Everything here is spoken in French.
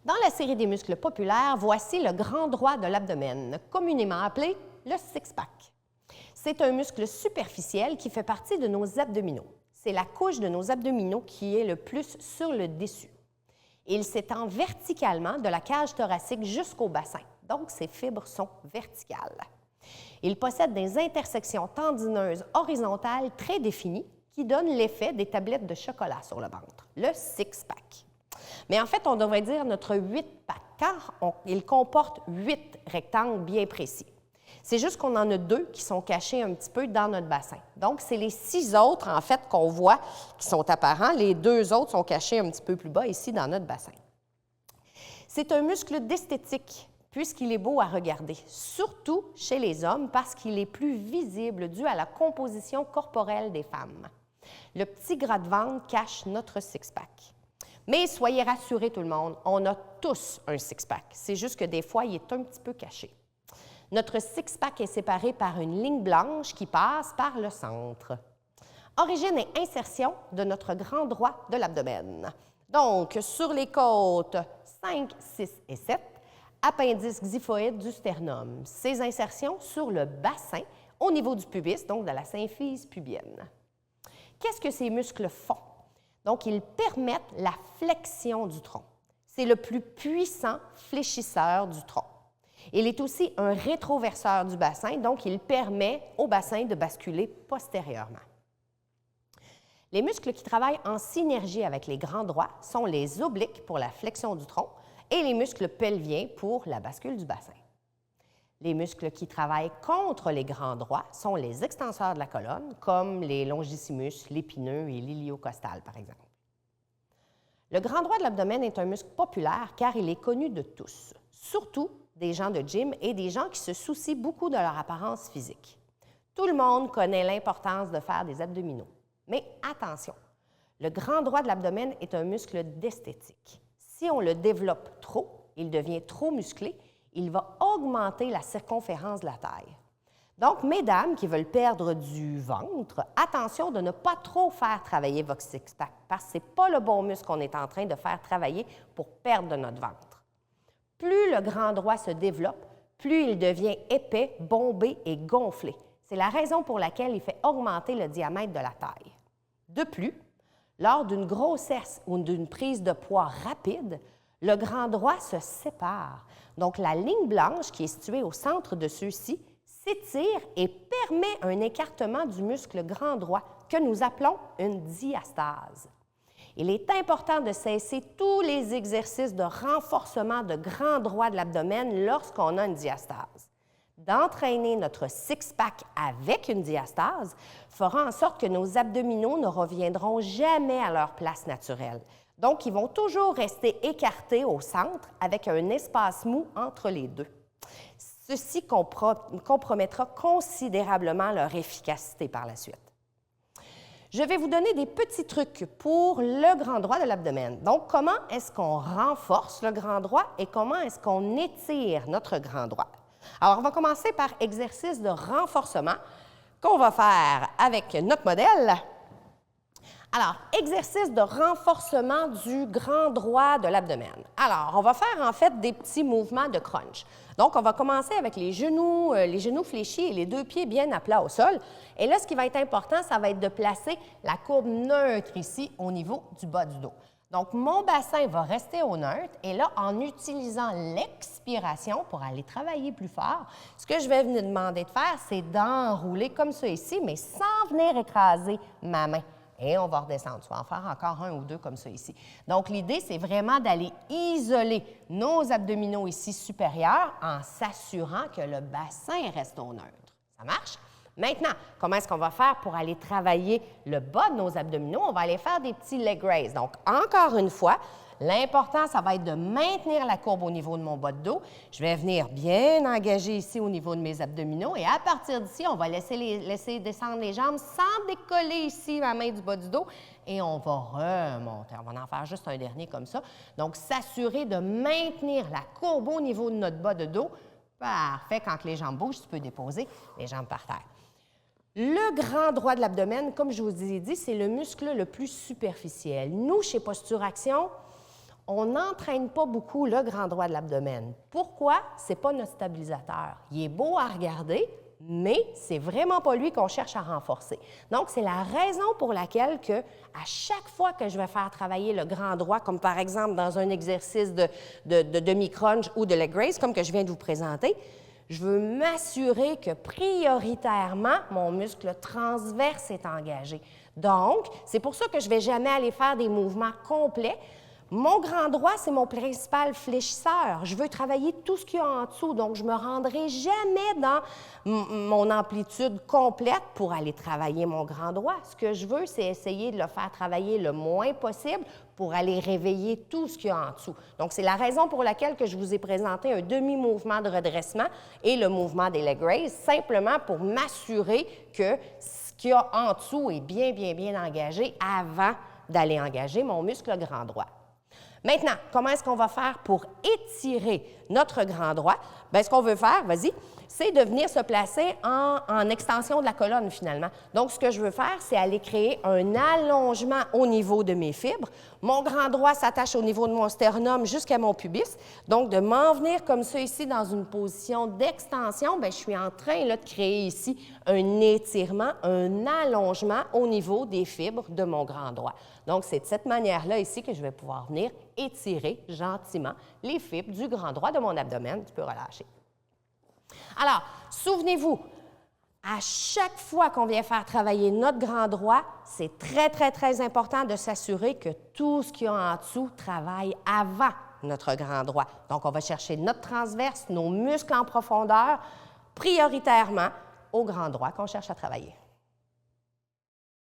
Dans la série des muscles populaires, voici le grand droit de l'abdomen, communément appelé le six-pack. C'est un muscle superficiel qui fait partie de nos abdominaux. C'est la couche de nos abdominaux qui est le plus sur le dessus. Il s'étend verticalement de la cage thoracique jusqu'au bassin, donc ses fibres sont verticales. Il possède des intersections tendineuses horizontales très définies qui donnent l'effet des tablettes de chocolat sur le ventre, le six-pack. Mais en fait, on devrait dire notre 8-pack, car il comporte 8 rectangles bien précis. C'est juste qu'on en a 2 qui sont cachés un petit peu dans notre bassin. Donc, c'est les 6 autres, en fait, qu'on voit qui sont apparents. Les 2 autres sont cachés un petit peu plus bas, ici, dans notre bassin. C'est un muscle d'esthétique, puisqu'il est beau à regarder, surtout chez les hommes, parce qu'il est plus visible dû à la composition corporelle des femmes. Le petit gras de ventre cache notre six-pack. Mais soyez rassurés tout le monde, on a tous un six-pack. C'est juste que des fois, il est un petit peu caché. Notre six-pack est séparé par une ligne blanche qui passe par le centre. Origine et insertion de notre grand droit de l'abdomen. Donc, sur les côtes 5, 6 et 7, appendice xiphoïde du sternum. Ces insertions sur le bassin au niveau du pubis, donc de la symphyse pubienne. Qu'est-ce que ces muscles font? Donc, ils permettent la flexion du tronc. C'est le plus puissant fléchisseur du tronc. Il est aussi un rétroverseur du bassin, donc il permet au bassin de basculer postérieurement. Les muscles qui travaillent en synergie avec les grands droits sont les obliques pour la flexion du tronc et les muscles pelviens pour la bascule du bassin. Les muscles qui travaillent contre les grands droits sont les extenseurs de la colonne, comme les longissimus, l'épineux et l'iliocostal, par exemple. Le grand droit de l'abdomen est un muscle populaire car il est connu de tous, surtout des gens de gym et des gens qui se soucient beaucoup de leur apparence physique. Tout le monde connaît l'importance de faire des abdominaux. Mais attention, le grand droit de l'abdomen est un muscle d'esthétique. Si on le développe trop, il devient trop musclé, il va augmenter la circonférence de la taille. Donc, mesdames qui veulent perdre du ventre, attention de ne pas trop faire travailler votre six-pack parce que ce n'est pas le bon muscle qu'on est en train de faire travailler pour perdre de notre ventre. Plus le grand droit se développe, plus il devient épais, bombé et gonflé. C'est la raison pour laquelle il fait augmenter le diamètre de la taille. De plus, lors d'une grossesse ou d'une prise de poids rapide, le grand droit se sépare. Donc, la ligne blanche qui est située au centre de ceux-ci s'étire et permet un écartement du muscle grand droit que nous appelons une diastase. Il est important de cesser tous les exercices de renforcement de grand droit de l'abdomen lorsqu'on a une diastase. D'entraîner notre six-pack avec une diastase fera en sorte que nos abdominaux ne reviendront jamais à leur place naturelle. Donc, ils vont toujours rester écartés au centre avec un espace mou entre les deux. Ceci compromettra considérablement leur efficacité par la suite. Je vais vous donner des petits trucs pour le grand droit de l'abdomen. Donc, comment est-ce qu'on renforce le grand droit et comment est-ce qu'on étire notre grand droit? Alors, on va commencer par exercice de renforcement qu'on va faire avec notre modèle. Alors, exercice de renforcement du grand droit de l'abdomen. Alors, on va faire en fait des petits mouvements de crunch. Donc, on va commencer avec les genoux fléchis et les 2 pieds bien à plat au sol. Et là, ce qui va être important, ça va être de placer la courbe neutre ici au niveau du bas du dos. Donc, mon bassin va rester au neutre et là, en utilisant l'expiration pour aller travailler plus fort, ce que je vais vous demander de faire, c'est d'enrouler comme ça ici, mais sans venir écraser ma main. Et on va redescendre. Tu vas en faire encore 1 ou 2 comme ça ici. Donc, l'idée, c'est vraiment d'aller isoler nos abdominaux ici supérieurs en s'assurant que le bassin reste au neutre. Ça marche? Maintenant, comment est-ce qu'on va faire pour aller travailler le bas de nos abdominaux? On va aller faire des petits leg raises. Donc, encore une fois, l'important, ça va être de maintenir la courbe au niveau de mon bas de dos. Je vais venir bien engager ici au niveau de mes abdominaux et à partir d'ici, on va laisser descendre les jambes sans décoller ici ma main du bas du dos et on va remonter. On va en faire juste un dernier comme ça. Donc, s'assurer de maintenir la courbe au niveau de notre bas de dos. Parfait. Quand les jambes bougent, tu peux déposer les jambes par terre. Le grand droit de l'abdomen, comme je vous ai dit, c'est le muscle le plus superficiel. Nous, chez Posture Action, on n'entraîne pas beaucoup le grand droit de l'abdomen. Pourquoi? Ce n'est pas notre stabilisateur. Il est beau à regarder, mais ce n'est vraiment pas lui qu'on cherche à renforcer. Donc, c'est la raison pour laquelle que, à chaque fois que je vais faire travailler le grand droit, comme par exemple dans un exercice de demi-crunch ou de leg raise, comme que je viens de vous présenter, je veux m'assurer que prioritairement, mon muscle transverse est engagé. Donc, c'est pour ça que je ne vais jamais aller faire des mouvements complets. Mon grand droit, c'est mon principal fléchisseur. Je veux travailler tout ce qu'il y a en dessous, donc je ne me rendrai jamais dans mon amplitude complète pour aller travailler mon grand droit. Ce que je veux, c'est essayer de le faire travailler le moins possible pour aller réveiller tout ce qu'il y a en dessous. Donc, c'est la raison pour laquelle que je vous ai présenté un demi-mouvement de redressement et le mouvement des leg raises, simplement pour m'assurer que ce qu'il y a en dessous est bien, bien, bien engagé avant d'aller engager mon muscle grand droit. Maintenant, comment est-ce qu'on va faire pour étirer notre grand droit? Bien, ce qu'on veut faire, vas-y, c'est de venir se placer en extension de la colonne, finalement. Donc, ce que je veux faire, c'est aller créer un allongement au niveau de mes fibres. Mon grand droit s'attache au niveau de mon sternum jusqu'à mon pubis. Donc, de m'en venir comme ça ici dans une position d'extension, bien, je suis en train là, de créer ici un étirement, un allongement au niveau des fibres de mon grand droit. Donc, c'est de cette manière-là ici que je vais pouvoir venir étirer gentiment les fibres du grand droit de mon abdomen. Tu peux relâcher. Alors, souvenez-vous, à chaque fois qu'on vient faire travailler notre grand droit, c'est très, très, très important de s'assurer que tout ce qu'il y a en dessous travaille avant notre grand droit. Donc, on va chercher notre transverse, nos muscles en profondeur, prioritairement au grand droit qu'on cherche à travailler.